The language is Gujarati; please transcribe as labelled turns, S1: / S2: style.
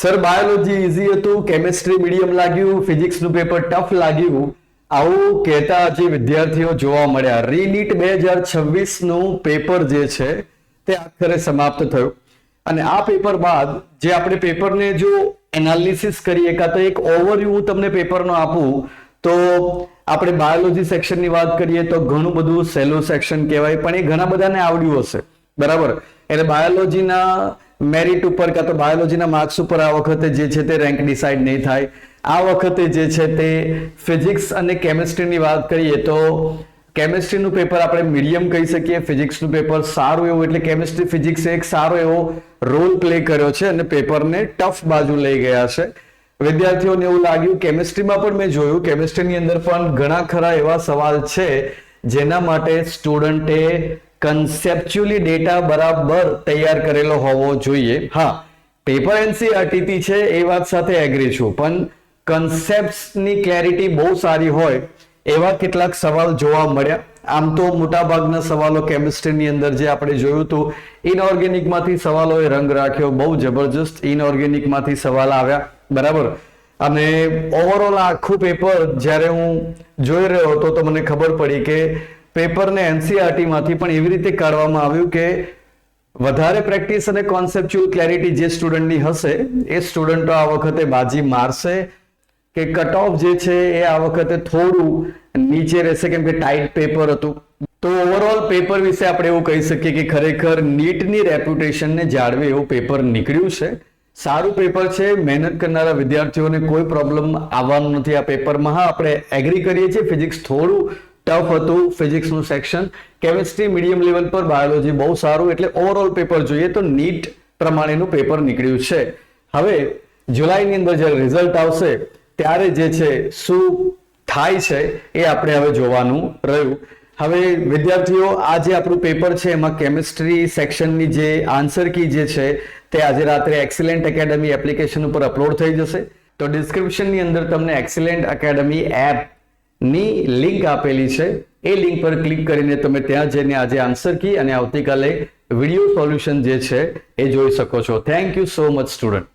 S1: સર બાયોલોજી ઈઝી હતું, કેમિસ્ટ્રી મીડિયમ લાગ્યું, ફિઝિક્સનું પેપર ટફ લાગ્યું, આવું કહેતા જે વિદ્યાર્થીઓ જોવા મળ્યા. રીનીટ 2026 નું પેપર જે છે તે આખરે સમાપ્ત થયું અને આ પેપર બાદ જે આપણે પેપરને જો એનાલિસિસ કરીએ કાં તો એક ઓવરવ્યુ હું તમને પેપરનો આપું તો આપણે બાયોલોજી સેક્શનની વાત કરીએ તો ઘણું બધું સહેલું સેક્શન કહેવાય, પણ એ ઘણા બધાને આવડ્યું હશે, બરાબર. એટલે બાયોલોજીના મેરિટ ઉપર કાં તો બાયોલોજીના માર્ક્સ ઉપર આ વખતે જે છે તે રેન્ક ડિસાઇડ નહીં થાય. આ વખતે જે છે તે ફિઝિક્સ અને કેમિસ્ટ્રીની વાત કરીએ તો કેમિસ્ટ્રીનું પેપર આપણે મીડિયમ કહી શકીએ, ફિઝિક્સનું પેપર સારું એવું, એટલે કેમિસ્ટ્રી ફિઝિક્સે એક સારો એવો રોલ પ્લે કર્યો છે અને પેપરને ટફ બાજુ લઈ ગયા છે. વિદ્યાર્થીઓને એવું લાગ્યું, કેમિસ્ટ્રીમાં પણ મેં જોયું, કેમિસ્ટ્રીની અંદર પણ ઘણા ખરા એવા સવાલ છે જેના માટે સ્ટુડન્ટે કન્સેપ્ચ્યુઅલી ડેટા બરાબર તૈયાર કરેલો હોવો જોઈએ. હા, પેપર એનસીઈઆરટી છે એ વાત સાથે એગ્રી છું, પણ કન્સેપ્ટ્સની ક્લેરિટી બહુ સારી હોય એવા કેટલાક સવાલ જોવા મળ્યા. આમ તો મોટા ભાગના સવાલો કેમિસ્ટ્રીની અંદર જે આપણે જોયું હતું, ઇનઓર્ગેનિકમાંથી સવાલોએ રંગ રાખ્યો, બહુ જબરજસ્ત ઇનઓર્ગેનિકમાંથી સવાલ આવ્યા, બરાબર. અને ઓવરઓલ આખું પેપર જ્યારે હું જોઈ રહ્યો હતો તો મને ખબર પડી કે પેપરને એનસીઈઆરટી માંથી પણ એવી રીતે કાઢવામાં આવ્યું કે વધારે પ્રેક્ટિસ અને કોન્સેપ્ચ્યુઅલ ક્લેરિટી જે સ્ટુડન્ટની હશે એ સ્ટુડન્ટો આ વખતે બાજી મારશે કે કટ ઓફ જે છે એ આ વખતે થોડું નીચે રહેશે, કેમ કે ટાઈટ પેપર હતું. તો ઓવરઓલ પેપર વિશે આપણે એવું કહી શકીએ કે ખરેખર નીટની રેપ્યુટેશનને જાળવે એવું પેપર નીકળ્યું છે. સારું પેપર છે, મહેનત કરનારા વિદ્યાર્થીઓને કોઈ પ્રોબ્લેમ આવવાનું નથી આ પેપરમાં. હા, આપણે એગ્રી કરીએ છીએ ફિઝિક્સ થોડું ટફ હતું, ફિઝિક્સનું સેક્શન, કેમિસ્ટ્રી મીડિયમ લેવલ પર, બાયોલોજી બહુ સારું, એટલે ઓવરઓલ પેપર જોઈએ તો નીટ પ્રમાણેનું પેપર નીકળ્યું છે. હવે જુલાઈની અંદર જ્યારે રિઝલ્ટ આવશે ત્યારે જે છે શું થાય છે એ આપણે હવે જોવાનું રહ્યું. હવે વિદ્યાર્થીઓ, આ જે આપણું પેપર છે એમાં કેમિસ્ટ્રી સેક્શનની જે આન્સર કી જે છે તે આજે રાત્રે એક્સિલેન્ટ એકેડમી એપ્લિકેશન ઉપર અપલોડ થઈ જશે. તો ડિસ્ક્રિપ્શનની અંદર તમને એક્સિલેન્ટ એકેડમી એપ ની લિંક આપેલી છે, એ લિંક પર ક્લિક કરીને તમે ત્યાં જઈને આજે આન્સર કી અને આવતીકાલે વિડીયો સોલ્યુશન જે છે એ જોઈ શકો છો. Thank you so much student.